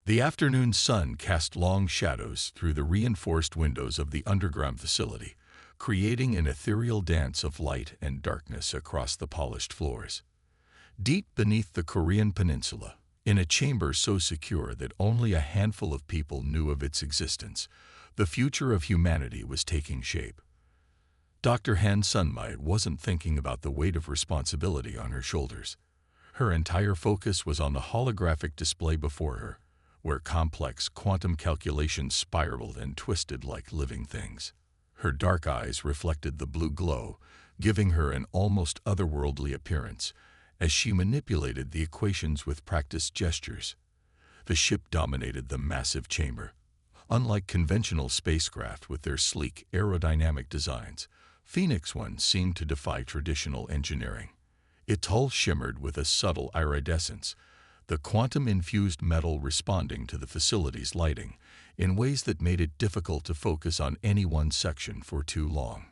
The afternoon sun cast long shadows through the reinforced windows of the underground facility, creating an ethereal dance of light and darkness across the polished floors. Deep beneath the Korean peninsula, in a chamber so secure that only a handful of people knew of its existence, the future of humanity was taking shape. Dr. Han Sunmai wasn't thinking about the weight of responsibility on her shoulders. Her entire focus was on the holographic display before her, where complex quantum calculations spiraled and twisted like living things. Her dark eyes reflected the blue glow, giving her an almost otherworldly appearance, as she manipulated the equations with practiced gestures. The ship dominated the massive chamber. Unlike conventional spacecraft with their sleek, aerodynamic designs, Phoenix One seemed to defy traditional engineering. Its hull shimmered with a subtle iridescence, the quantum-infused metal responding to the facility's lighting in ways that made it difficult to focus on any one section for too long.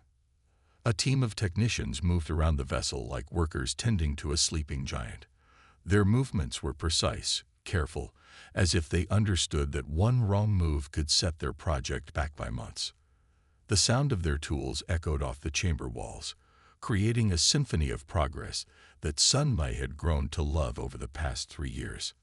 A team of technicians moved around the vessel like workers tending to a sleeping giant. Their movements were precise, careful, as if they understood that one wrong move could set their project back by months. The sound of their tools echoed off the chamber walls, creating a symphony of progress that Sunmai had grown to love over the past 3 years.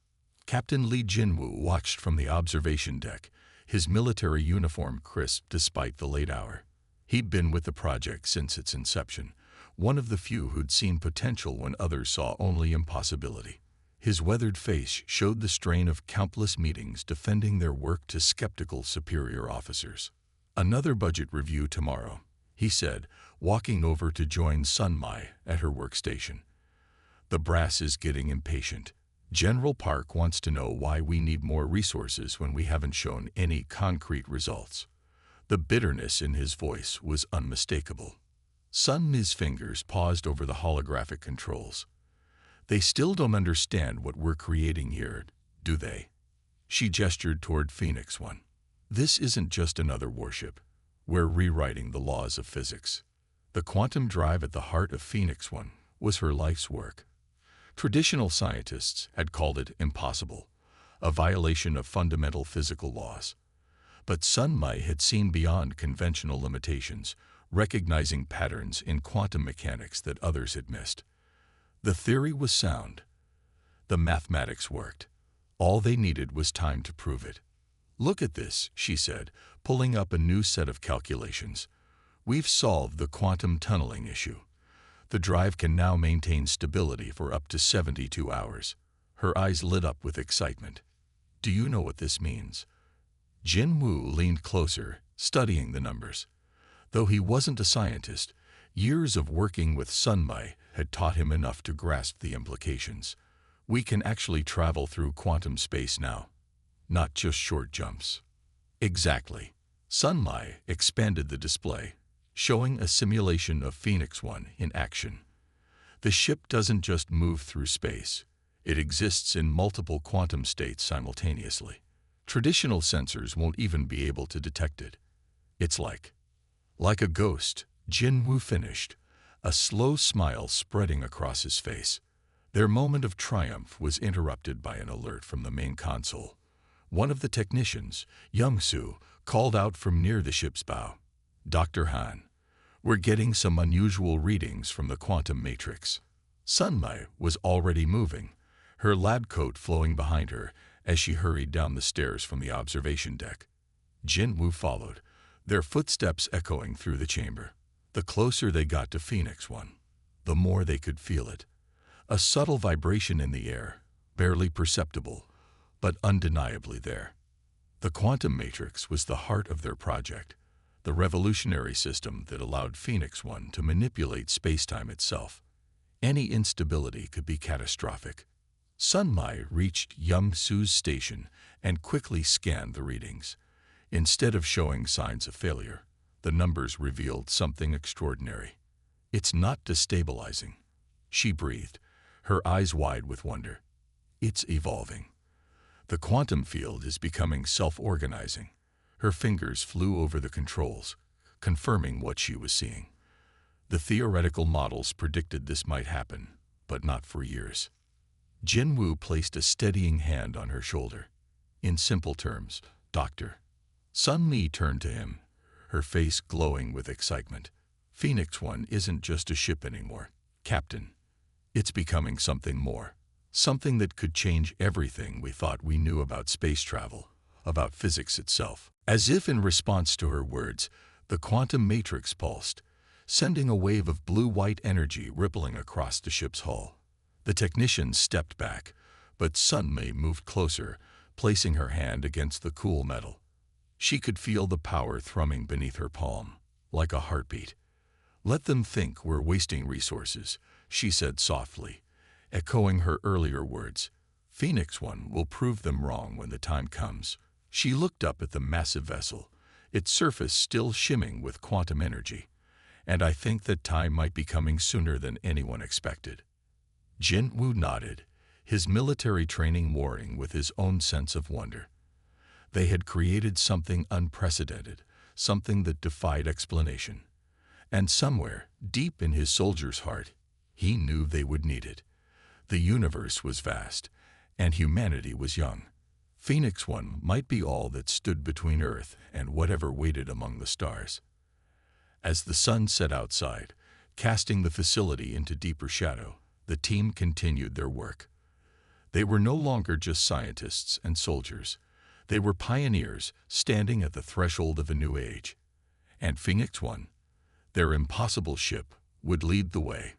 Captain Lee Jinwoo watched from the observation deck, his military uniform crisp despite the late hour. He'd been with the project since its inception, one of the few who'd seen potential when others saw only impossibility. His weathered face showed the strain of countless meetings defending their work to skeptical superior officers. "Another budget review tomorrow," he said, walking over to join Sunmai at her workstation. "The brass is getting impatient. General Park wants to know why we need more resources when we haven't shown any concrete results." The bitterness in his voice was unmistakable. Sunmi's fingers paused over the holographic controls. "They still don't understand what we're creating here, do they?" She gestured toward Phoenix One. "This isn't just another warship. We're rewriting the laws of physics." The quantum drive at the heart of Phoenix One was her life's work. Traditional scientists had called it impossible, a violation of fundamental physical laws. But Sunmai had seen beyond conventional limitations, recognizing patterns in quantum mechanics that others had missed. The theory was sound. The mathematics worked. All they needed was time to prove it. "Look at this," she said, pulling up a new set of calculations. "We've solved the quantum tunneling issue. The drive can now maintain stability for up to 72 hours. Her eyes lit up with excitement. "Do you know what this means?" Jinwoo leaned closer, studying the numbers. Though he wasn't a scientist, years of working with Sunmai had taught him enough to grasp the implications. "We can actually travel through quantum space now, not just short jumps." "Exactly." Sunmai expanded the display, showing a simulation of Phoenix One in action. "The ship doesn't just move through space. It exists in multiple quantum states simultaneously. Traditional sensors won't even be able to detect it. It's like a ghost," Jinwoo finished, a slow smile spreading across his face. Their moment of triumph was interrupted by an alert from the main console. One of the technicians, Young-soo, called out from near the ship's bow. "Dr. Han, we're getting some unusual readings from the quantum matrix." Sunmai was already moving, her lab coat flowing behind her as she hurried down the stairs from the observation deck. Jinwoo followed, their footsteps echoing through the chamber. The closer they got to Phoenix One, the more they could feel it. A subtle vibration in the air, barely perceptible, but undeniably there. The quantum matrix was the heart of their project, the revolutionary system that allowed Phoenix One to manipulate spacetime itself. Any instability could be catastrophic. Sunmai reached Young-soo's station and quickly scanned the readings. Instead of showing signs of failure, the numbers revealed something extraordinary. "It's not destabilizing," she breathed, her eyes wide with wonder. "It's evolving. The quantum field is becoming self-organizing." Her fingers flew over the controls, confirming what she was seeing. The theoretical models predicted this might happen, but not for years. Jinwoo placed a steadying hand on her shoulder. In simple terms, Doctor. Sun Mi turned to him, her face glowing with excitement. Phoenix One isn't just a ship anymore, Captain. It's becoming something more. Something that could change everything we thought we knew about space travel, about physics itself. As if in response to her words, the quantum matrix pulsed, sending a wave of blue-white energy rippling across the ship's hull. The technicians stepped back, but Sun Mi moved closer, placing her hand against the cool metal. She could feel the power thrumming beneath her palm, like a heartbeat. "Let them think we're wasting resources," she said softly, echoing her earlier words. "Phoenix One will prove them wrong when the time comes." She looked up at the massive vessel, its surface still shimming with quantum energy. "And I think that time might be coming sooner than anyone expected." Jin Woo nodded, his military training warring with his own sense of wonder. They had created something unprecedented, something that defied explanation. And somewhere, deep in his soldier's heart, he knew they would need it. The universe was vast, and humanity was young. Phoenix One might be all that stood between Earth and whatever waited among the stars. As the sun set outside, casting the facility into deeper shadow, the team continued their work. They were no longer just scientists and soldiers. They were pioneers standing at the threshold of a new age. And Phoenix One, their impossible ship, would lead the way.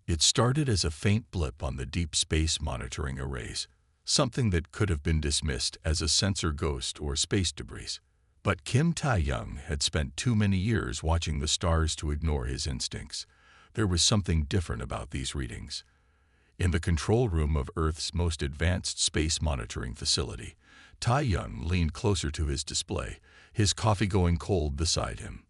It started as a faint blip on the deep space monitoring arrays, something that could have been dismissed as a sensor ghost or space debris. But Kim Tai-young had spent too many years watching the stars to ignore his instincts. There was something different about these readings. In the control room of Earth's most advanced space monitoring facility, Tai-young leaned closer to his display, his coffee going cold beside him.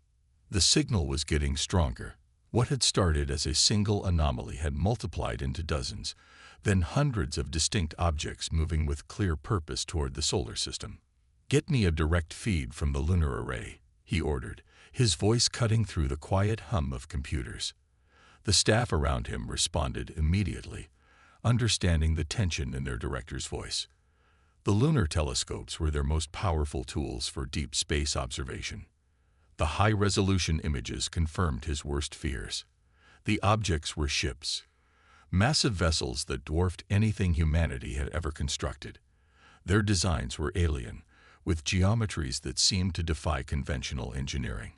The signal was getting stronger. What had started as a single anomaly had multiplied into dozens, then hundreds of distinct objects moving with clear purpose toward the solar system. "Get me a direct feed from the lunar array," he ordered, his voice cutting through the quiet hum of computers. The staff around him responded immediately, understanding the tension in their director's voice. The lunar telescopes were their most powerful tools for deep space observation. The high-resolution images confirmed his worst fears. The objects were ships, massive vessels that dwarfed anything humanity had ever constructed. Their designs were alien, with geometries that seemed to defy conventional engineering.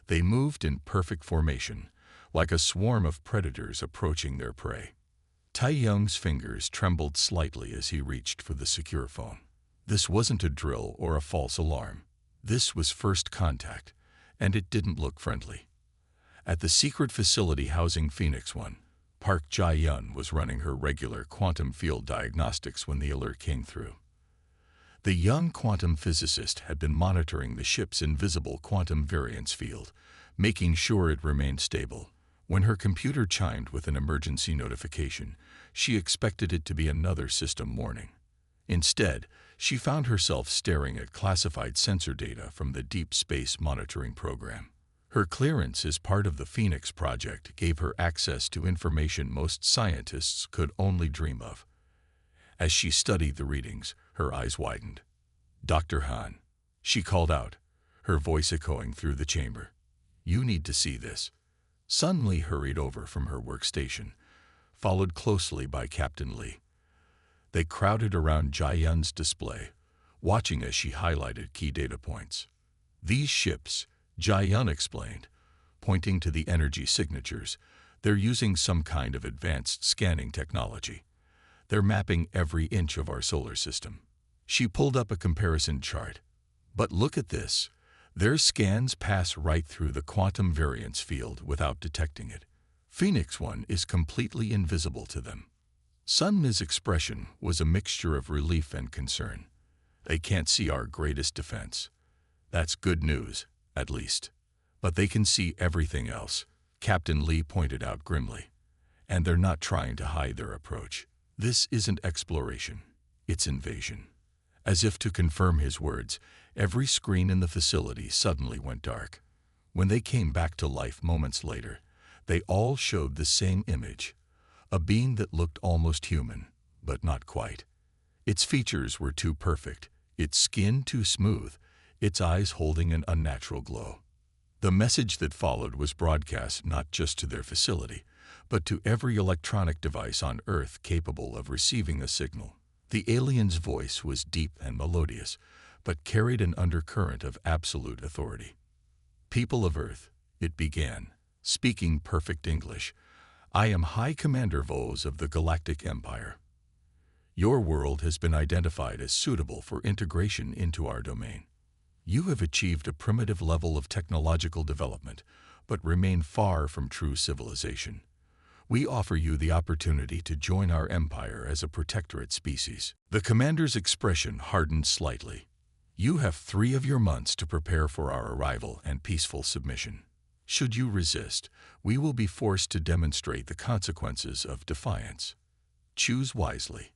They moved in perfect formation, like a swarm of predators approaching their prey. Tai-young's fingers trembled slightly as he reached for the secure phone. This wasn't a drill or a false alarm. This was first contact, and it didn't look friendly. At the secret facility housing Phoenix One, Park Jae-yun was running her regular quantum field diagnostics when the alert came through. The young quantum physicist had been monitoring the ship's invisible quantum variance field, making sure it remained stable. When her computer chimed with an emergency notification, she expected it to be another system warning. Instead, she found herself staring at classified sensor data from the Deep Space Monitoring Program. Her clearance as part of the Phoenix Project gave her access to information most scientists could only dream of. As she studied the readings, her eyes widened. "Dr. Han," she called out, her voice echoing through the chamber. "You need to see this." Sun Mi hurried over from her workstation, followed closely by Captain Lee. They crowded around Jae-yun's display, watching as she highlighted key data points. "These ships," Jae-yun explained, pointing to the energy signatures, "they're using some kind of advanced scanning technology. They're mapping every inch of our solar system." She pulled up a comparison chart. "But look at this. Their scans pass right through the quantum variance field without detecting it. Phoenix One is completely invisible to them." Sun Mi's expression was a mixture of relief and concern. "They can't see our greatest defense. That's good news, at least. But they can see everything else," Captain Lee pointed out grimly. "And they're not trying to hide their approach. This isn't exploration, it's invasion." As if to confirm his words, every screen in the facility suddenly went dark. When they came back to life moments later, they all showed the same image, a being that looked almost human, but not quite. Its features were too perfect, its skin too smooth, its eyes holding an unnatural glow. The message that followed was broadcast not just to their facility, but to every electronic device on Earth capable of receiving a signal. The alien's voice was deep and melodious, but carried an undercurrent of absolute authority. "People of Earth," it began, speaking perfect English, "I am High Commander Vos of the Galactic Empire. Your world has been identified as suitable for integration into our domain. You have achieved a primitive level of technological development, but remain far from true civilization. We offer you the opportunity to join our empire as a protectorate species." The commander's expression hardened slightly. "You have 3 of your months to prepare for our arrival and peaceful submission. Should you resist, we will be forced to demonstrate the consequences of defiance. Choose wisely."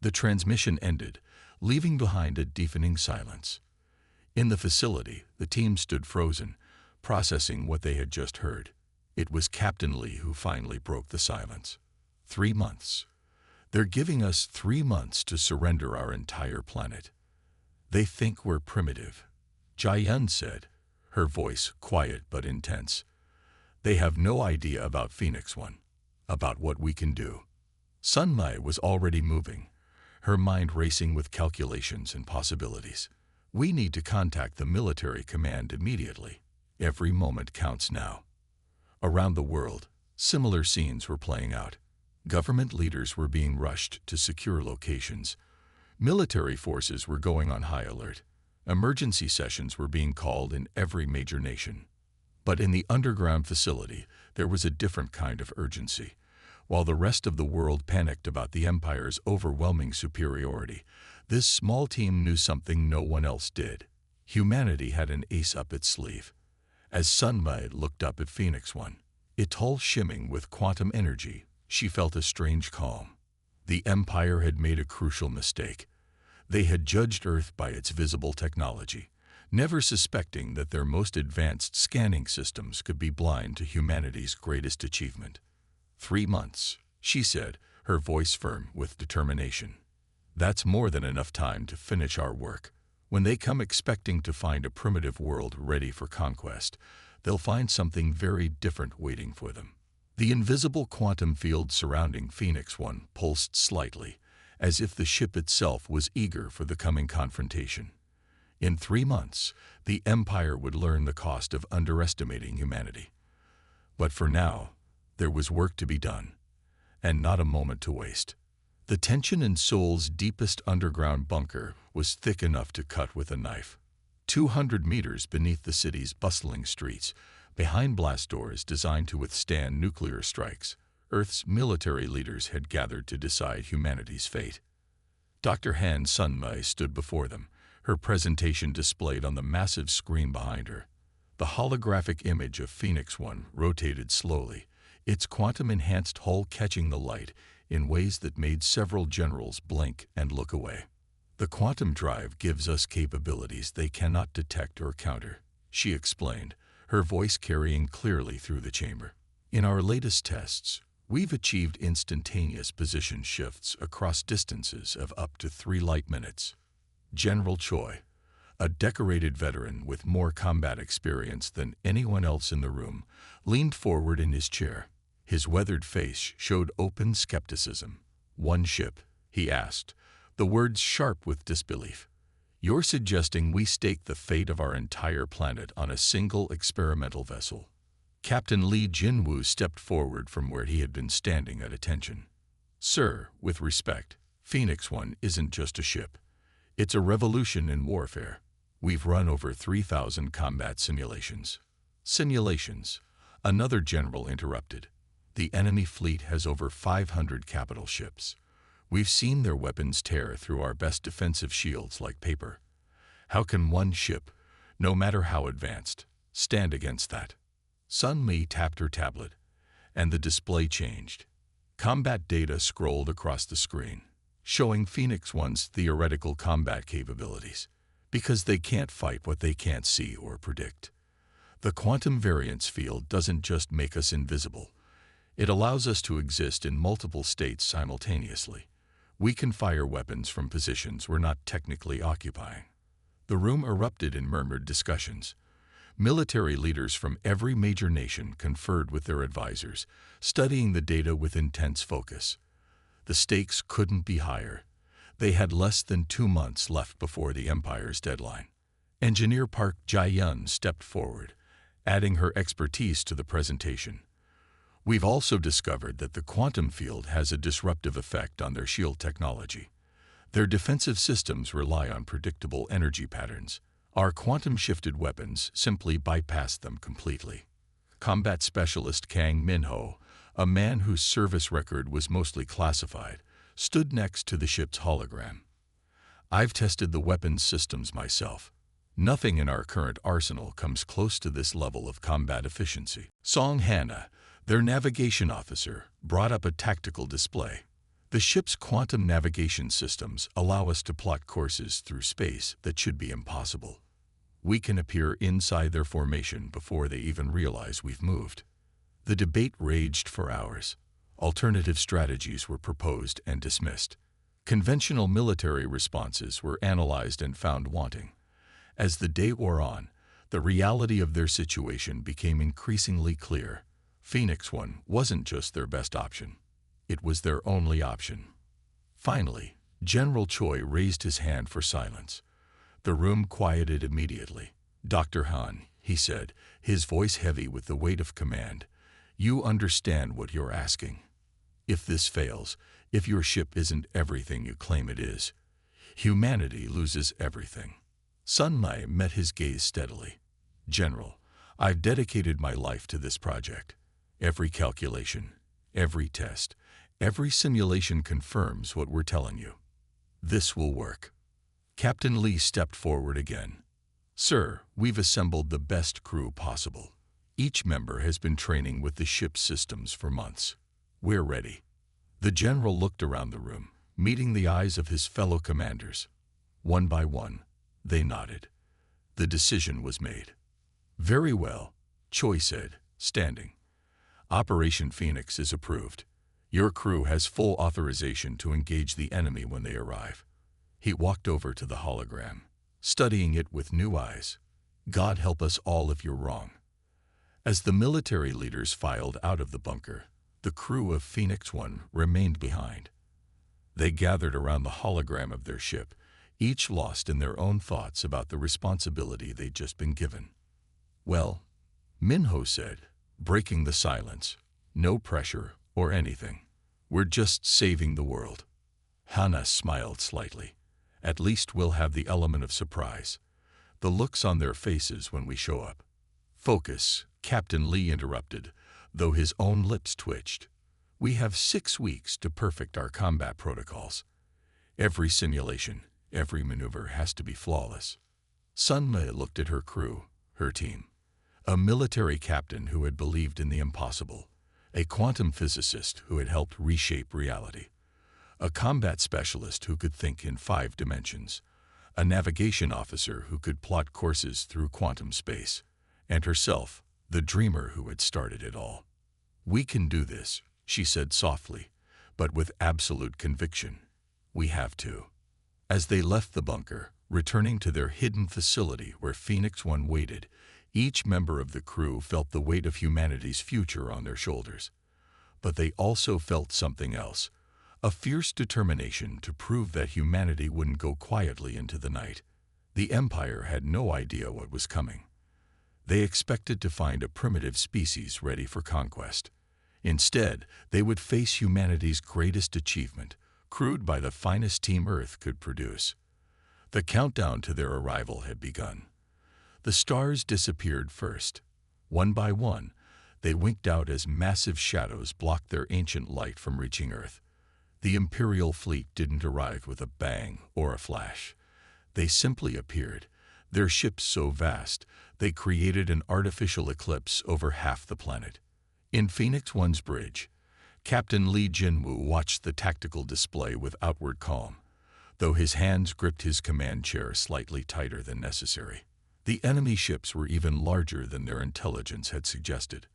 The transmission ended, leaving behind a deafening silence. In the facility, the team stood frozen, processing what they had just heard. It was Captain Lee who finally broke the silence. 3 months. They're giving us 3 months to surrender our entire planet. They think we're primitive, Jai-Yun said, her voice quiet but intense. They have no idea about Phoenix One, about what we can do. Sun Mai was already moving, her mind racing with calculations and possibilities. We need to contact the military command immediately. Every moment counts now. Around the world, similar scenes were playing out. Government leaders were being rushed to secure locations. Military forces were going on high alert. Emergency sessions were being called in every major nation. But in the underground facility, there was a different kind of urgency. While the rest of the world panicked about the Empire's overwhelming superiority, this small team knew something no one else did. Humanity had an ace up its sleeve. As Sun Mai looked up at Phoenix One, its hull shimming with quantum energy, she felt a strange calm. The Empire had made a crucial mistake. They had judged Earth by its visible technology, never suspecting that their most advanced scanning systems could be blind to humanity's greatest achievement. 3 months, she said, her voice firm with determination. That's more than enough time to finish our work. When they come expecting to find a primitive world ready for conquest, they'll find something very different waiting for them. The invisible quantum field surrounding Phoenix One pulsed slightly, as if the ship itself was eager for the coming confrontation. In 3 months, the Empire would learn the cost of underestimating humanity. But for now, there was work to be done, and not a moment to waste. The tension in Seoul's deepest underground bunker was thick enough to cut with a knife. 200 meters beneath the city's bustling streets, behind blast doors designed to withstand nuclear strikes, Earth's military leaders had gathered to decide humanity's fate. Dr. Han Sunmai stood before them, her presentation displayed on the massive screen behind her. The holographic image of Phoenix One rotated slowly, its quantum-enhanced hull catching the light in ways that made several generals blink and look away. "The quantum drive gives us capabilities they cannot detect or counter," she explained, her voice carrying clearly through the chamber. "In our latest tests, we've achieved instantaneous position shifts across distances of up to 3 light minutes." General Choi, a decorated veteran with more combat experience than anyone else in the room, leaned forward in his chair. His weathered face showed open skepticism. "One ship?" he asked, the words sharp with disbelief. "You're suggesting we stake the fate of our entire planet on a single experimental vessel?" Captain Lee Jinwoo stepped forward from where he had been standing at attention. "Sir, with respect, Phoenix One isn't just a ship. It's a revolution in warfare. We've run over 3,000 combat simulations." "Simulations," another general interrupted. "The enemy fleet has over 500 capital ships. We've seen their weapons tear through our best defensive shields like paper. How can one ship, no matter how advanced, stand against that?" Sun Mi tapped her tablet, and the display changed. Combat data scrolled across the screen, showing Phoenix One's theoretical combat capabilities, because they can't fight what they can't see or predict. The quantum variance field doesn't just make us invisible. It allows us to exist in multiple states simultaneously. We can fire weapons from positions we're not technically occupying. The room erupted in murmured discussions. Military leaders from every major nation conferred with their advisors, studying the data with intense focus. The stakes couldn't be higher. They had less than 2 months left before the Empire's deadline. Engineer Park Jae-yun stepped forward, adding her expertise to the presentation. We've also discovered that the quantum field has a disruptive effect on their shield technology. Their defensive systems rely on predictable energy patterns. Our quantum-shifted weapons simply bypass them completely. Combat Specialist Kang Min-ho, a man whose service record was mostly classified, stood next to the ship's hologram. I've tested the weapons systems myself. Nothing in our current arsenal comes close to this level of combat efficiency. Song Hannah, their navigation officer, brought up a tactical display. The ship's quantum navigation systems allow us to plot courses through space that should be impossible. We can appear inside their formation before they even realize we've moved. The debate raged for hours. Alternative strategies were proposed and dismissed. Conventional military responses were analyzed and found wanting. As the day wore on, the reality of their situation became increasingly clear. Phoenix One wasn't just their best option. It was their only option. Finally, General Choi raised his hand for silence. The room quieted immediately. "Dr. Han," he said, his voice heavy with the weight of command, "you understand what you're asking. If this fails, if your ship isn't everything you claim it is, humanity loses everything." Sun Mai met his gaze steadily. "General, I've dedicated my life to this project. Every calculation, every test, every simulation confirms what we're telling you. This will work." Captain Lee stepped forward again. "Sir, we've assembled the best crew possible. Each member has been training with the ship's systems for months. We're ready." The general looked around the room, meeting the eyes of his fellow commanders. One by one, they nodded. The decision was made. "Very well," Choi said, standing. "Operation Phoenix is approved. Your crew has full authorization to engage the enemy when they arrive." He walked over to the hologram, studying it with new eyes. "God help us all if you're wrong." As the military leaders filed out of the bunker, the crew of Phoenix One remained behind. They gathered around the hologram of their ship, each lost in their own thoughts about the responsibility they'd just been given. "Well," Min-ho said, breaking the silence, "no pressure or anything. We're just saving the world." Hannah smiled slightly. "At least we'll have the element of surprise. The looks on their faces when we show up." "Focus," Captain Lee interrupted, though his own lips twitched. "We have 6 weeks to perfect our combat protocols. Every simulation, every maneuver has to be flawless." Sun Mi looked at her crew, her team. A military captain who had believed in the impossible, a quantum physicist who had helped reshape reality, a combat specialist who could think in 5 dimensions, a navigation officer who could plot courses through quantum space, and herself, the dreamer who had started it all. "We can do this," she said softly, but with absolute conviction. "We have to." As they left the bunker, returning to their hidden facility where Phoenix One waited, each member of the crew felt the weight of humanity's future on their shoulders. But they also felt something else, a fierce determination to prove that humanity wouldn't go quietly into the night. The Empire had no idea what was coming. They expected to find a primitive species ready for conquest. Instead, they would face humanity's greatest achievement, crewed by the finest team Earth could produce. The countdown to their arrival had begun. The stars disappeared first. One by one, they winked out as massive shadows blocked their ancient light from reaching Earth. The Imperial fleet didn't arrive with a bang or a flash. They simply appeared, their ships so vast, they created an artificial eclipse over half the planet. In Phoenix One's bridge, Captain Lee Jinwoo watched the tactical display with outward calm, though his hands gripped his command chair slightly tighter than necessary. The enemy ships were even larger than their intelligence had suggested.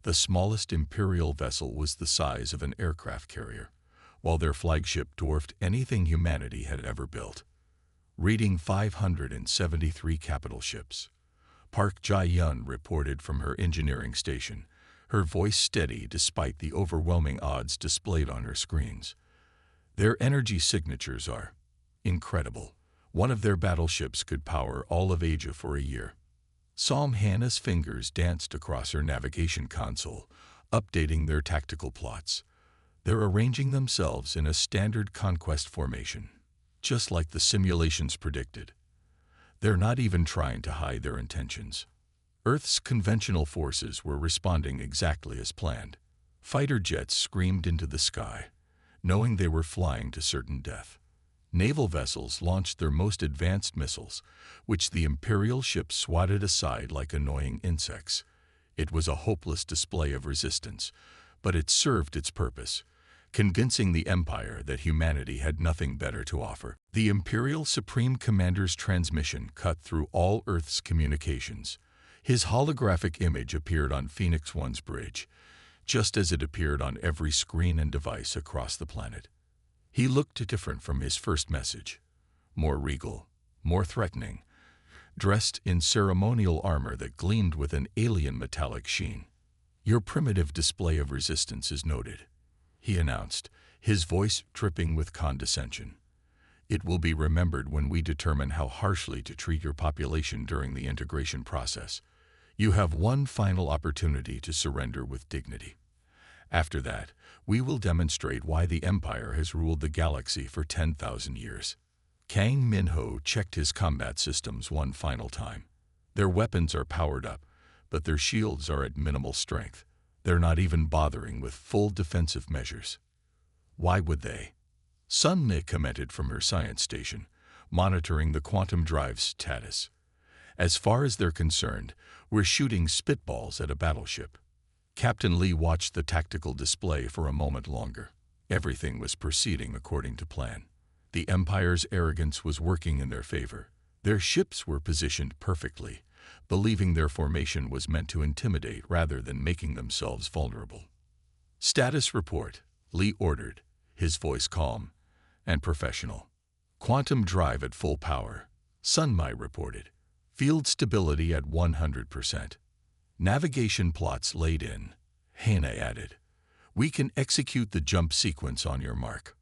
The smallest Imperial vessel was the size of an aircraft carrier, while their flagship dwarfed anything humanity had ever built. Reading 573 capital ships. Park Jae-yun reported from her engineering station, her voice steady despite the overwhelming odds displayed on her screens. Their energy signatures are incredible. One of their battleships could power all of Asia for a year. Psalm Hannah's fingers danced across her navigation console, updating their tactical plots. They're arranging themselves in a standard conquest formation, just like the simulations predicted. They're not even trying to hide their intentions. Earth's conventional forces were responding exactly as planned. Fighter jets screamed into the sky, knowing they were flying to certain death. Naval vessels launched their most advanced missiles, which the Imperial ships swatted aside like annoying insects. It was a hopeless display of resistance, but it served its purpose, convincing the Empire that humanity had nothing better to offer. The Imperial Supreme Commander's transmission cut through all Earth's communications. His holographic image appeared on Phoenix One's bridge, just as it appeared on every screen and device across the planet. He looked different from his first message, more regal, more threatening, dressed in ceremonial armor that gleamed with an alien metallic sheen. "Your primitive display of resistance is noted," he announced, his voice dripping with condescension. "It will be remembered when we determine how harshly to treat your population during the integration process. You have one final opportunity to surrender with dignity. After that, we will demonstrate why the Empire has ruled the galaxy for 10,000 years." Kang Min-ho checked his combat systems one final time. Their weapons are powered up, but their shields are at minimal strength. They're not even bothering with full defensive measures. Why would they? Sun Mi commented from her science station, monitoring the quantum drive's status. "As far as they're concerned, we're shooting spitballs at a battleship." Captain Lee watched the tactical display for a moment longer. Everything was proceeding according to plan. The Empire's arrogance was working in their favor. Their ships were positioned perfectly, believing their formation was meant to intimidate rather than making themselves vulnerable. "Status report," Lee ordered, his voice calm and professional. "Quantum drive at full power," Sun Mi reported. "Field stability at 100%. Navigation plots laid in," Hannah added. "We can execute the jump sequence on your mark."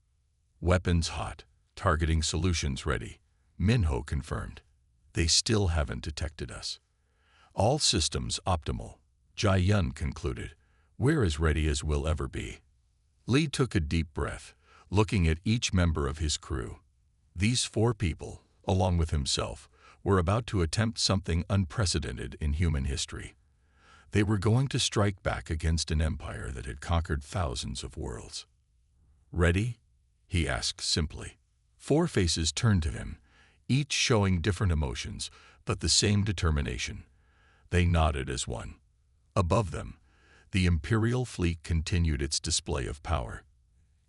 "Weapons hot, targeting solutions ready," Min-ho confirmed. "They still haven't detected us." "All systems optimal," Jae-yun concluded. "We're as ready as we'll ever be." Lee took a deep breath, looking at each member of his crew. These 4 people, along with himself, were about to attempt something unprecedented in human history. They were going to strike back against an empire that had conquered thousands of worlds. "Ready?" he asked simply. 4 faces turned to him, each showing different emotions, but the same determination. They nodded as one. Above them, the Imperial fleet continued its display of power.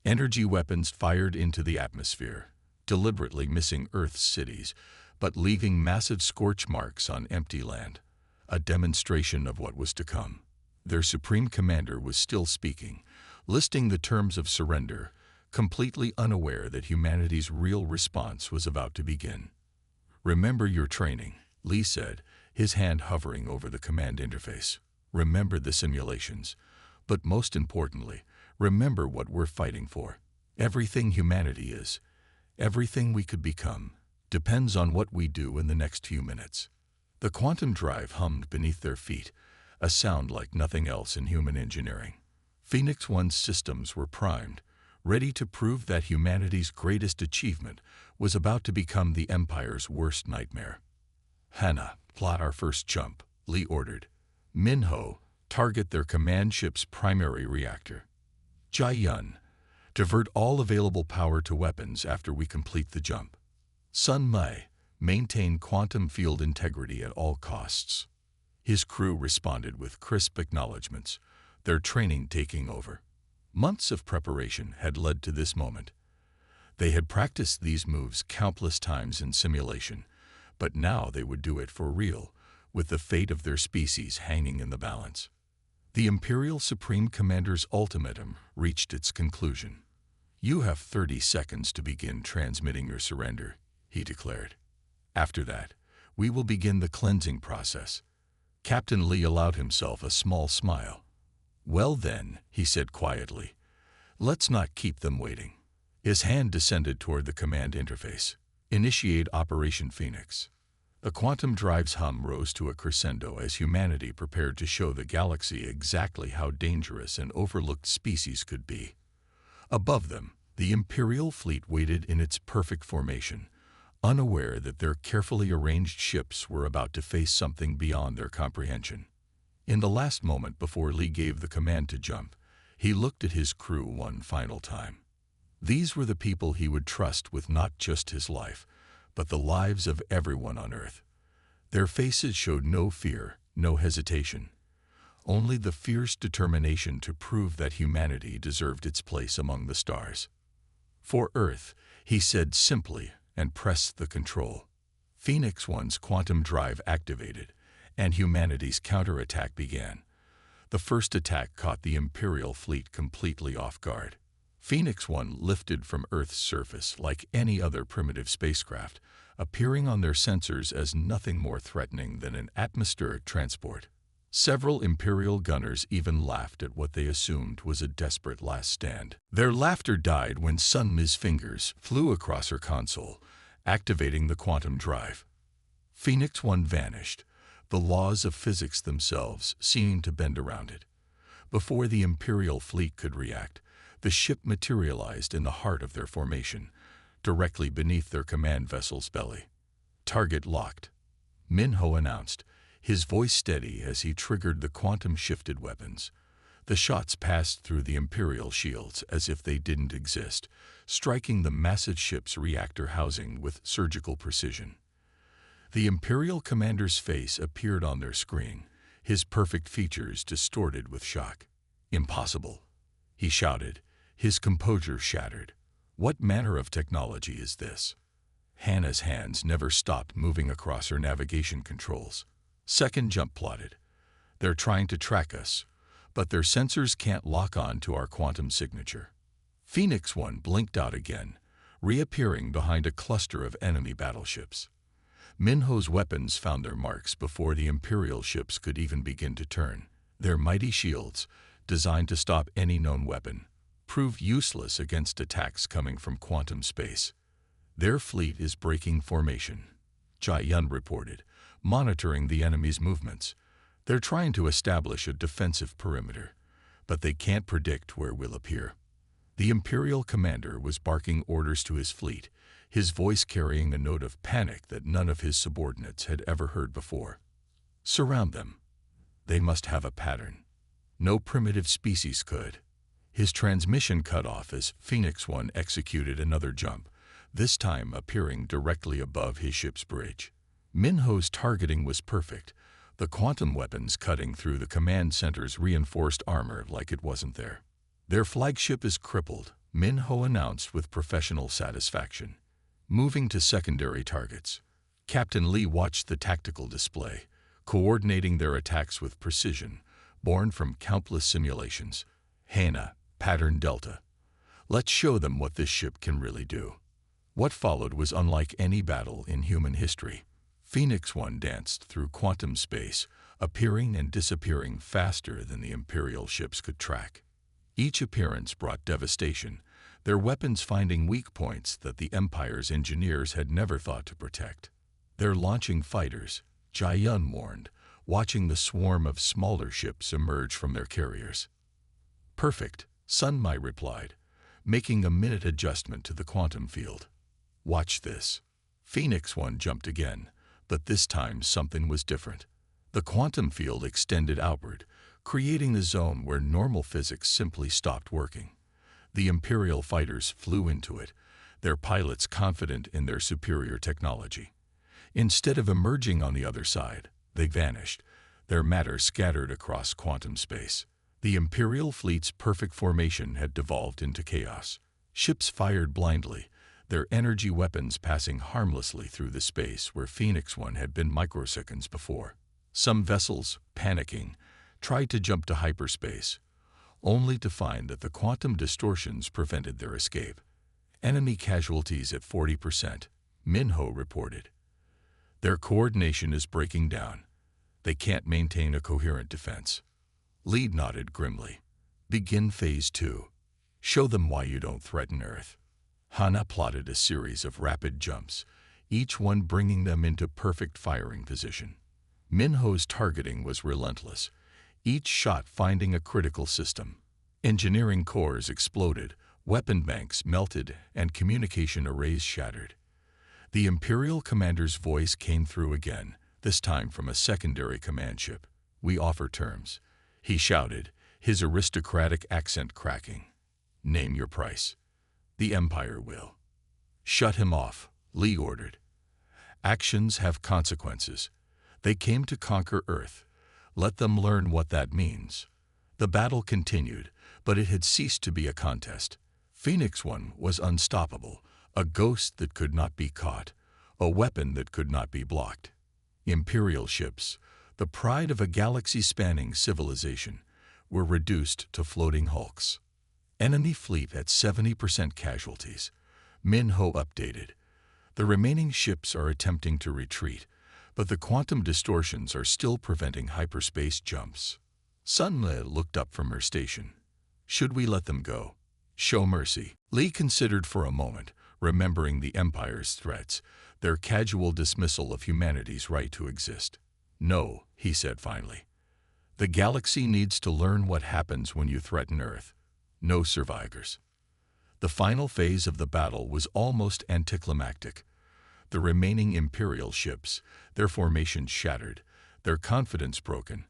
Energy weapons fired into the atmosphere, deliberately missing Earth's cities, but leaving massive scorch marks on empty land. A demonstration of what was to come. Their Supreme Commander was still speaking, listing the terms of surrender, completely unaware that humanity's real response was about to begin. "Remember your training," Lee said, his hand hovering over the command interface. "Remember the simulations. But most importantly, remember what we're fighting for. Everything humanity is, everything we could become, depends on what we do in the next few minutes." The quantum drive hummed beneath their feet, a sound like nothing else in human engineering. Phoenix One's systems were primed, ready to prove that humanity's greatest achievement was about to become the Empire's worst nightmare. "Hannah, plot our first jump," Lee ordered. "Min-ho, target their command ship's primary reactor. Jae-yun, divert all available power to weapons after we complete the jump. Sun Mi, maintain quantum field integrity at all costs." His crew responded with crisp acknowledgments, their training taking over. Months of preparation had led to this moment. They had practiced these moves countless times in simulation, but now they would do it for real, with the fate of their species hanging in the balance. The Imperial Supreme Commander's ultimatum reached its conclusion. "You have 30 seconds to begin transmitting your surrender," he declared. "After that, we will begin the cleansing process." Captain Lee allowed himself a small smile. "Well then," he said quietly, "let's not keep them waiting." His hand descended toward the command interface. "Initiate Operation Phoenix." The quantum drive's hum rose to a crescendo as humanity prepared to show the galaxy exactly how dangerous an overlooked species could be. Above them, the Imperial fleet waited in its perfect formation, unaware that their carefully arranged ships were about to face something beyond their comprehension. In the last moment before Lee gave the command to jump, he looked at his crew one final time. These were the people he would trust with not just his life, but the lives of everyone on Earth. Their faces showed no fear, no hesitation, only the fierce determination to prove that humanity deserved its place among the stars. "For Earth," he said simply, and pressed the control. Phoenix One's quantum drive activated, and humanity's counterattack began. The first attack caught the Imperial fleet completely off guard. Phoenix One lifted from Earth's surface like any other primitive spacecraft, appearing on their sensors as nothing more threatening than an atmospheric transport. Several Imperial gunners even laughed at what they assumed was a desperate last stand. Their laughter died when Sun Mi's fingers flew across her console, activating the quantum drive. Phoenix One vanished, the laws of physics themselves seeming to bend around it. Before the Imperial fleet could react, the ship materialized in the heart of their formation, directly beneath their command vessel's belly. "Target locked," Minho announced, his voice steady as he triggered the quantum-shifted weapons. The shots passed through the Imperial shields as if they didn't exist, striking the massive ship's reactor housing with surgical precision. The Imperial commander's face appeared on their screen, his perfect features distorted with shock. "Impossible," he shouted, his composure shattered. "What manner of technology is this?" Hannah's hands never stopped moving across her navigation controls. Second jump plotted. "They're trying to track us, but their sensors can't lock on to our quantum signature." Phoenix One blinked out again, reappearing behind a cluster of enemy battleships. Minho's weapons found their marks before the Imperial ships could even begin to turn. Their mighty shields, designed to stop any known weapon, proved useless against attacks coming from quantum space. "Their fleet is breaking formation," Jai-Yun reported, monitoring the enemy's movements. "They're trying to establish a defensive perimeter, but they can't predict where we'll appear." The Imperial commander was barking orders to his fleet, his voice carrying a note of panic that none of his subordinates had ever heard before. "Surround them. They must have a pattern. No primitive species could." His transmission cut off as Phoenix One executed another jump, this time appearing directly above his ship's bridge. Minho's targeting was perfect, the quantum weapons cutting through the command center's reinforced armor like it wasn't there. "Their flagship is crippled," Minho announced with professional satisfaction. Moving to secondary targets, Captain Lee watched the tactical display, coordinating their attacks with precision, born from countless simulations. "Hannah, Pattern Delta. Let's show them what this ship can really do." What followed was unlike any battle in human history. Phoenix One danced through quantum space, appearing and disappearing faster than the Imperial ships could track. Each appearance brought devastation, their weapons finding weak points that the Empire's engineers had never thought to protect. "They're launching fighters," Jai-Yun warned, watching the swarm of smaller ships emerge from their carriers. "Perfect," Sun Mi replied, making a minute adjustment to the quantum field. "Watch this." Phoenix One jumped again, but this time something was different. The quantum field extended outward, creating the zone where normal physics simply stopped working. The Imperial fighters flew into it, their pilots confident in their superior technology. Instead of emerging on the other side, they vanished, their matter scattered across quantum space. The Imperial fleet's perfect formation had devolved into chaos. Ships fired blindly, their energy weapons passing harmlessly through the space where Phoenix One had been microseconds before. Some vessels, panicking, tried to jump to hyperspace, only to find that the quantum distortions prevented their escape. Enemy casualties at 40%, Minho reported. Their coordination is breaking down. They can't maintain a coherent defense. Lee nodded grimly. Begin Phase 2. Show them why you don't threaten Earth. Hana plotted a series of rapid jumps, each one bringing them into perfect firing position. Minho's targeting was relentless, each shot finding a critical system. Engineering cores exploded, weapon banks melted, and communication arrays shattered. The Imperial commander's voice came through again, this time from a secondary command ship. "We offer terms," he shouted, his aristocratic accent cracking. "Name your price." "The Empire will." "Shut him off," Lee ordered. "Actions have consequences. They came to conquer Earth. Let them learn what that means." The battle continued, but it had ceased to be a contest. Phoenix One was unstoppable, a ghost that could not be caught, a weapon that could not be blocked. Imperial ships, the pride of a galaxy-spanning civilization, were reduced to floating hulks. Enemy fleet at 70% casualties. Minho updated. The remaining ships are attempting to retreat, but the quantum distortions are still preventing hyperspace jumps. Sun Le looked up from her station. "Should we let them go? Show mercy?" Lee considered for a moment, remembering the Empire's threats, their casual dismissal of humanity's right to exist. "No," he said finally. "The galaxy needs to learn what happens when you threaten Earth. No survivors." The final phase of the battle was almost anticlimactic. The remaining Imperial ships, their formations shattered, their confidence broken,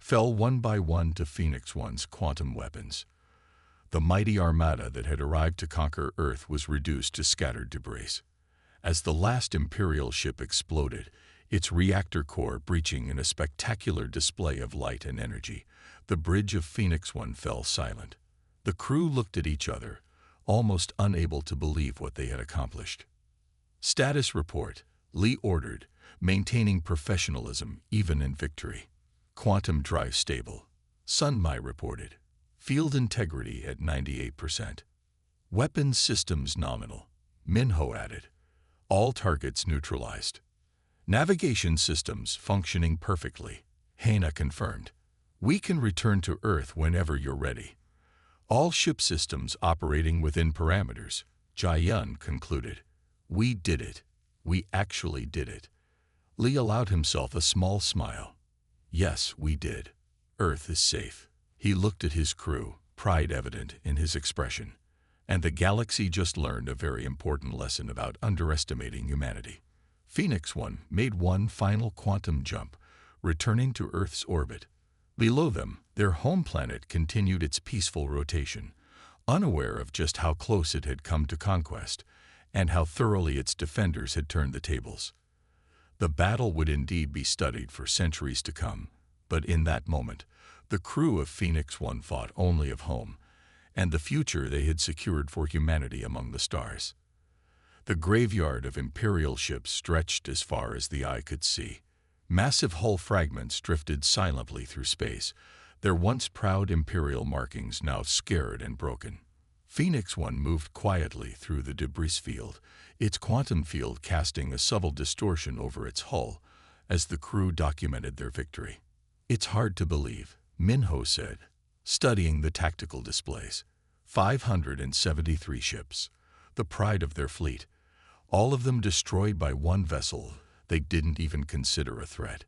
fell one by one to Phoenix One's quantum weapons. The mighty armada that had arrived to conquer Earth was reduced to scattered debris. As the last Imperial ship exploded, its reactor core breaching in a spectacular display of light and energy, the bridge of Phoenix One fell silent. The crew looked at each other, almost unable to believe what they had accomplished. "Status report," Lee ordered, maintaining professionalism even in victory. "Quantum drive stable," Sun Mai reported. "Field integrity at 98%. Weapons systems nominal," Minho added. "All targets neutralized. Navigation systems functioning perfectly," Hana confirmed. "We can return to Earth whenever you're ready." "All ship systems operating within parameters," Jai-Yun concluded. "We did it. We actually did it." Lee allowed himself a small smile. "Yes, we did. Earth is safe." He looked at his crew, pride evident in his expression. And the galaxy just learned a very important lesson about underestimating humanity. Phoenix One made one final quantum jump, returning to Earth's orbit. Below them, their home planet continued its peaceful rotation, unaware of just how close it had come to conquest, and how thoroughly its defenders had turned the tables. The battle would indeed be studied for centuries to come, but in that moment, the crew of Phoenix One thought only of home, and the future they had secured for humanity among the stars. The graveyard of Imperial ships stretched as far as the eye could see. Massive hull fragments drifted silently through space, their once proud Imperial markings now scarred and broken. Phoenix One moved quietly through the debris field, its quantum field casting a subtle distortion over its hull as the crew documented their victory. "It's hard to believe," Minho said, studying the tactical displays. 573 ships, the pride of their fleet, all of them destroyed by one vessel they didn't even consider a threat.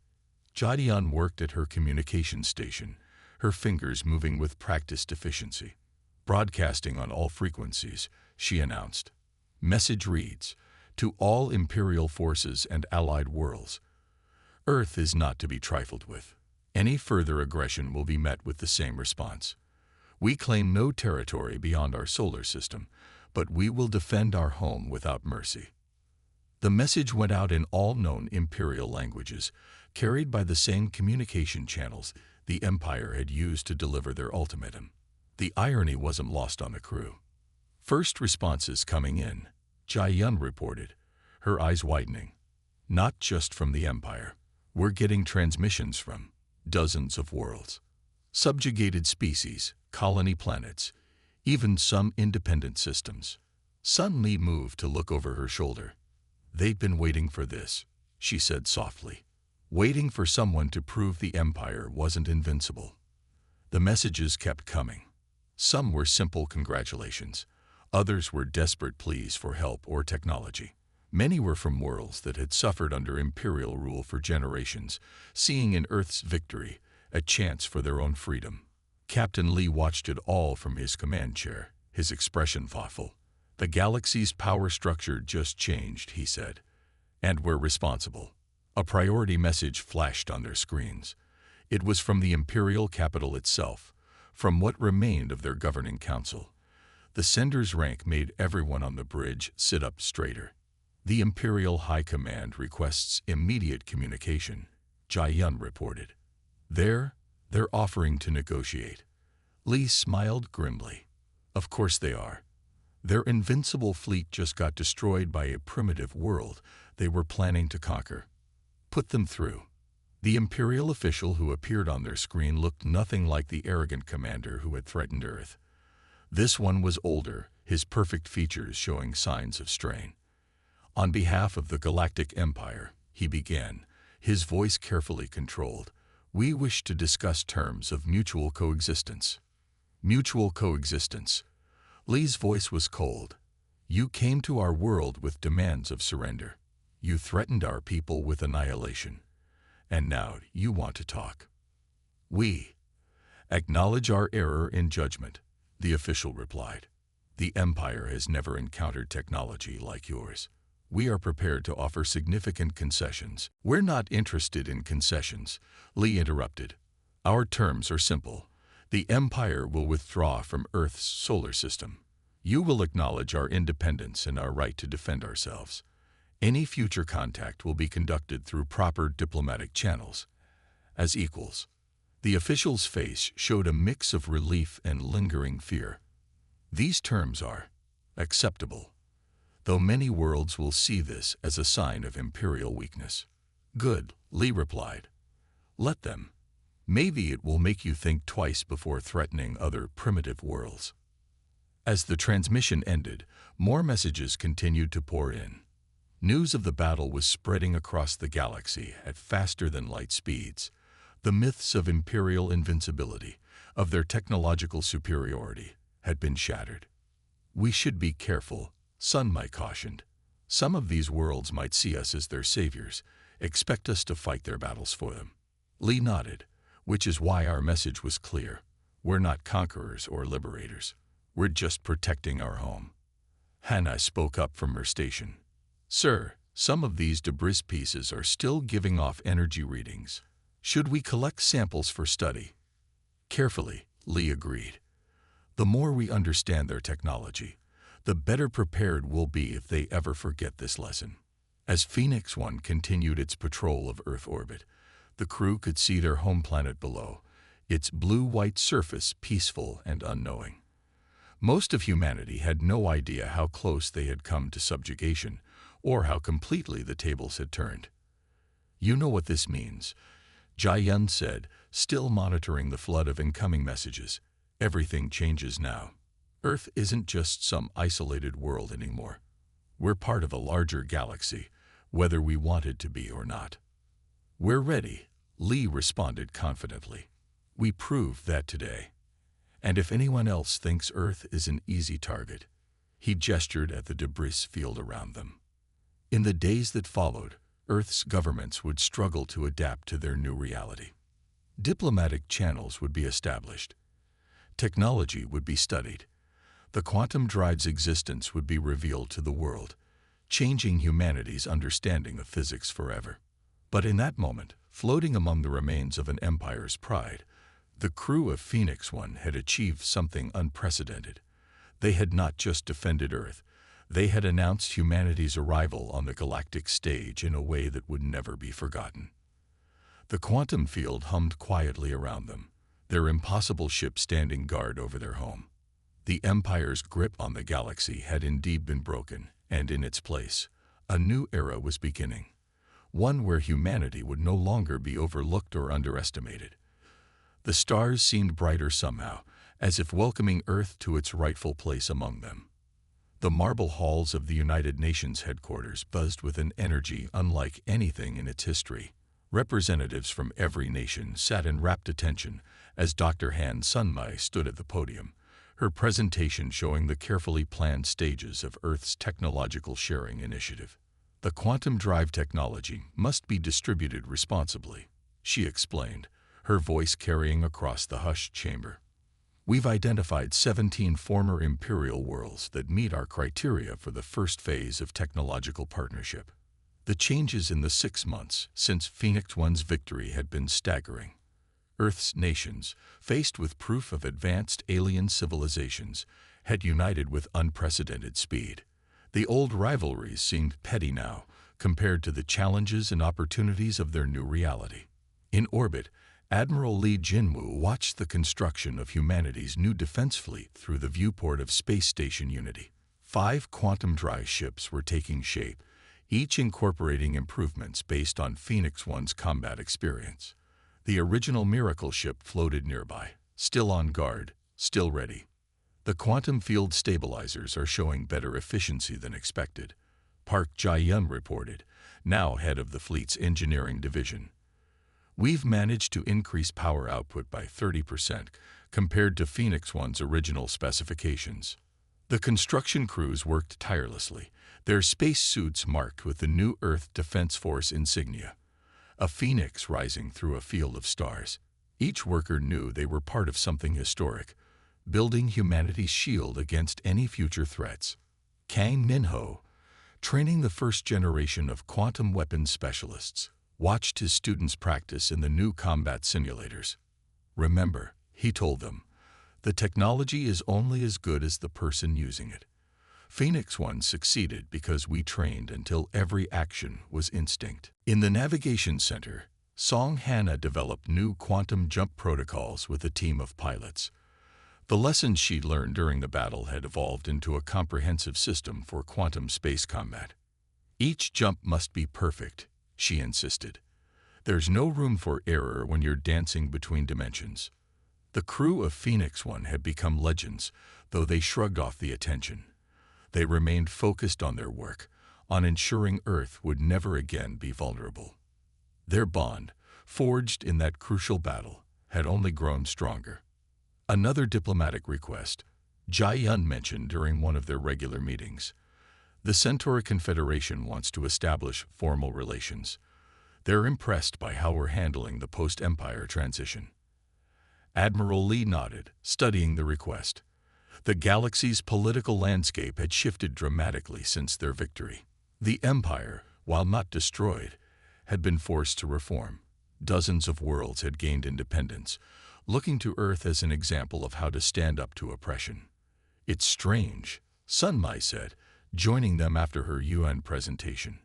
Jadian worked at her communication station, her fingers moving with practiced efficiency. "Broadcasting on all frequencies," she announced. "Message reads, to all Imperial forces and allied worlds. Earth is not to be trifled with. Any further aggression will be met with the same response. We claim no territory beyond our solar system, but we will defend our home without mercy." The message went out in all known Imperial languages, carried by the same communication channels the Empire had used to deliver their ultimatum. The irony wasn't lost on the crew. "First responses coming in," Jai-Yun reported, her eyes widening. "Not just from the Empire. We're getting transmissions from dozens of worlds. Subjugated species," colony planets, even some independent systems. Sun Li moved to look over her shoulder. "They'd been waiting for this," she said softly. "Waiting for someone to prove the Empire wasn't invincible." The messages kept coming. Some were simple congratulations. Others were desperate pleas for help or technology. Many were from worlds that had suffered under Imperial rule for generations, seeing in Earth's victory a chance for their own freedom. Captain Lee watched it all from his command chair, his expression thoughtful. "The galaxy's power structure just changed," he said. "And we're responsible." A priority message flashed on their screens. It was from the Imperial capital itself, from what remained of their governing council. The sender's rank made everyone on the bridge sit up straighter. "The Imperial High Command requests immediate communication," Jai Yun reported. They're offering to negotiate." Lee smiled grimly. "Of course they are. Their invincible fleet just got destroyed by a primitive world they were planning to conquer. Put them through." The Imperial official who appeared on their screen looked nothing like the arrogant commander who had threatened Earth. This one was older, his perfect features showing signs of strain. "On behalf of the Galactic Empire," he began, his voice carefully controlled, "we wish to discuss terms of mutual coexistence." Mutual coexistence. Lee's voice was cold. "You came to our world with demands of surrender. You threatened our people with annihilation. And now you want to talk." "We acknowledge our error in judgment," the official replied. "The Empire has never encountered technology like yours. We are prepared to offer significant concessions." "We're not interested in concessions," Lee interrupted. "Our terms are simple. The Empire will withdraw from Earth's solar system. You will acknowledge our independence and our right to defend ourselves. Any future contact will be conducted through proper diplomatic channels, as equals." The official's face showed a mix of relief and lingering fear. "These terms are acceptable, though many worlds will see this as a sign of Imperial weakness." "Good," Lee replied. "Let them. Maybe it will make you think twice before threatening other primitive worlds." As the transmission ended, more messages continued to pour in. News of the battle was spreading across the galaxy at faster-than-light speeds. The myths of Imperial invincibility, of their technological superiority, had been shattered. "We should be careful," Sun Mai cautioned. "Some of these worlds might see us as their saviors, expect us to fight their battles for them." Lee nodded, "which is why our message was clear. We're not conquerors or liberators. We're just protecting our home." Hannah spoke up from her station. "Sir, some of these debris pieces are still giving off energy readings. Should we collect samples for study?" "Carefully," Lee agreed. "The more we understand their technology, the better prepared we'll be if they ever forget this lesson." As Phoenix 1 continued its patrol of Earth orbit, the crew could see their home planet below, its blue-white surface peaceful and unknowing. Most of humanity had no idea how close they had come to subjugation, or how completely the tables had turned. "You know what this means," Jai Yun said, still monitoring the flood of incoming messages. "Everything changes now. Earth isn't just some isolated world anymore. We're part of a larger galaxy, whether we wanted to be or not." "We're ready," Lee responded confidently. "We proved that today. And if anyone else thinks Earth is an easy target," he gestured at the debris field around them. In the days that followed, Earth's governments would struggle to adapt to their new reality. Diplomatic channels would be established. Technology would be studied. The quantum drive's existence would be revealed to the world, changing humanity's understanding of physics forever. But in that moment, floating among the remains of an empire's pride, the crew of Phoenix 1 had achieved something unprecedented. They had not just defended Earth, they had announced humanity's arrival on the galactic stage in a way that would never be forgotten. The quantum field hummed quietly around them, their impossible ship standing guard over their home. The Empire's grip on the galaxy had indeed been broken, and in its place, a new era was beginning. One where humanity would no longer be overlooked or underestimated. The stars seemed brighter somehow, as if welcoming Earth to its rightful place among them. The marble halls of the United Nations headquarters buzzed with an energy unlike anything in its history. Representatives from every nation sat in rapt attention as Dr. Han Sunmai stood at the podium, her presentation showing the carefully planned stages of Earth's technological sharing initiative. The quantum drive technology must be distributed responsibly, she explained, her voice carrying across the hushed chamber. We've identified 17 former imperial worlds that meet our criteria for the first phase of technological partnership. The changes in the 6 months since Phoenix One's victory had been staggering. Earth's nations, faced with proof of advanced alien civilizations, had united with unprecedented speed. The old rivalries seemed petty now, compared to the challenges and opportunities of their new reality. In orbit, Admiral Lee Jinwoo watched the construction of humanity's new defense fleet through the viewport of Space Station Unity. 5 quantum drive ships were taking shape, each incorporating improvements based on Phoenix One's combat experience. The original Miracle ship floated nearby, still on guard, still ready. The quantum field stabilizers are showing better efficiency than expected, Park Jae-yun reported, now head of the fleet's engineering division. We've managed to increase power output by 30% compared to Phoenix One's original specifications. The construction crews worked tirelessly, their space suits marked with the new Earth Defense Force insignia, a phoenix rising through a field of stars. Each worker knew they were part of something historic, building humanity's shield against any future threats. Kang Min-ho, training the first generation of quantum weapons specialists, watched his students practice in the new combat simulators. Remember, he told them, the technology is only as good as the person using it. Phoenix One succeeded because we trained until every action was instinct. In the Navigation Center, Song Hannah developed new quantum jump protocols with a team of pilots. The lessons she'd learned during the battle had evolved into a comprehensive system for quantum space combat. Each jump must be perfect, she insisted. There's no room for error when you're dancing between dimensions. The crew of Phoenix One had become legends, though they shrugged off the attention. They remained focused on their work, on ensuring Earth would never again be vulnerable. Their bond, forged in that crucial battle, had only grown stronger. Another diplomatic request, Jae-yun mentioned during one of their regular meetings. The Centaur Confederation wants to establish formal relations. They're impressed by how we're handling the post-Empire transition. Admiral Lee nodded, studying the request. The galaxy's political landscape had shifted dramatically since their victory. The Empire, while not destroyed, had been forced to reform. Dozens of worlds had gained independence, looking to Earth as an example of how to stand up to oppression. It's strange, Sunmai said, joining them after her UN presentation.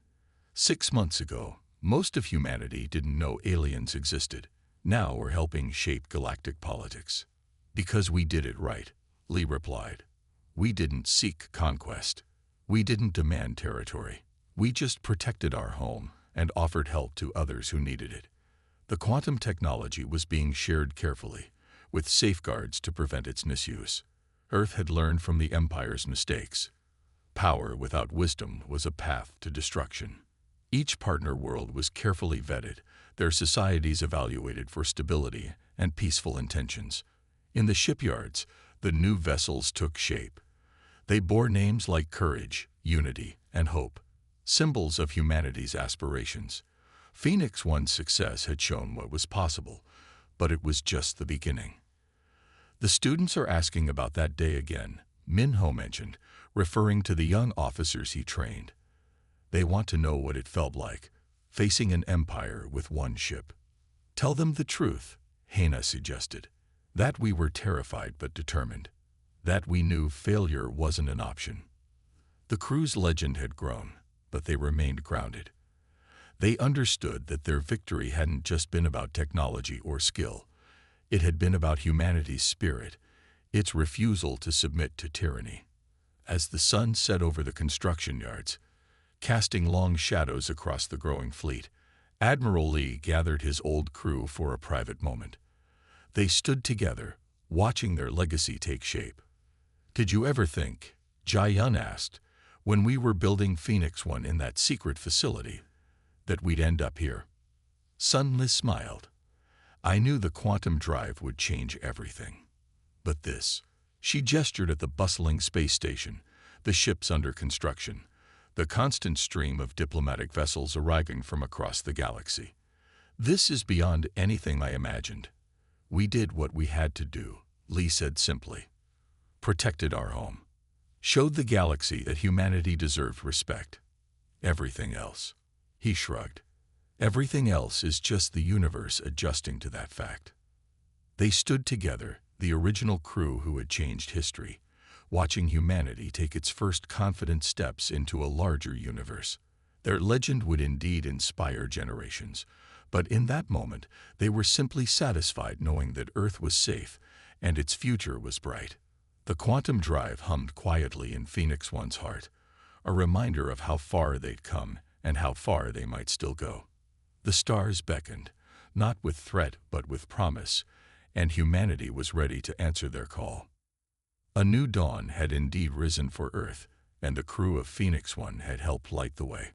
6 months ago, most of humanity didn't know aliens existed. Now we're helping shape galactic politics. Because we did it right, Lee replied. We didn't seek conquest. We didn't demand territory. We just protected our home and offered help to others who needed it. The quantum technology was being shared carefully, with safeguards to prevent its misuse. Earth had learned from the Empire's mistakes. Power without wisdom was a path to destruction. Each partner world was carefully vetted, their societies evaluated for stability and peaceful intentions. In the shipyards, the new vessels took shape. They bore names like courage, unity, and hope, symbols of humanity's aspirations. Phoenix One's success had shown what was possible, but it was just the beginning. The students are asking about that day again, Min-ho mentioned, referring to the young officers he trained. They want to know what it felt like, facing an empire with one ship. Tell them the truth, Hannah suggested. That we were terrified but determined. That we knew failure wasn't an option. The crew's legend had grown, but they remained grounded. They understood that their victory hadn't just been about technology or skill. It had been about humanity's spirit, its refusal to submit to tyranny. As the sun set over the construction yards, casting long shadows across the growing fleet, Admiral Lee gathered his old crew for a private moment. They stood together, watching their legacy take shape. "Did you ever think," Jai-Yun asked, "when we were building Phoenix One in that secret facility, that we'd end up here?" Sun-Li smiled. "I knew the quantum drive would change everything. But this," she gestured at the bustling space station, the ships under construction, the constant stream of diplomatic vessels arriving from across the galaxy. "This is beyond anything I imagined. We did what we had to do," Li said simply. "Protected our home. Showed the galaxy that humanity deserved respect. Everything else," he shrugged, "everything else is just the universe adjusting to that fact." They stood together, the original crew who had changed history, watching humanity take its first confident steps into a larger universe. Their legend would indeed inspire generations, but in that moment they were simply satisfied knowing that Earth was safe and its future was bright. The quantum drive hummed quietly in Phoenix One's heart, a reminder of how far they'd come and how far they might still go. The stars beckoned, not with threat but with promise, and humanity was ready to answer their call. A new dawn had indeed risen for Earth, and the crew of Phoenix One had helped light the way.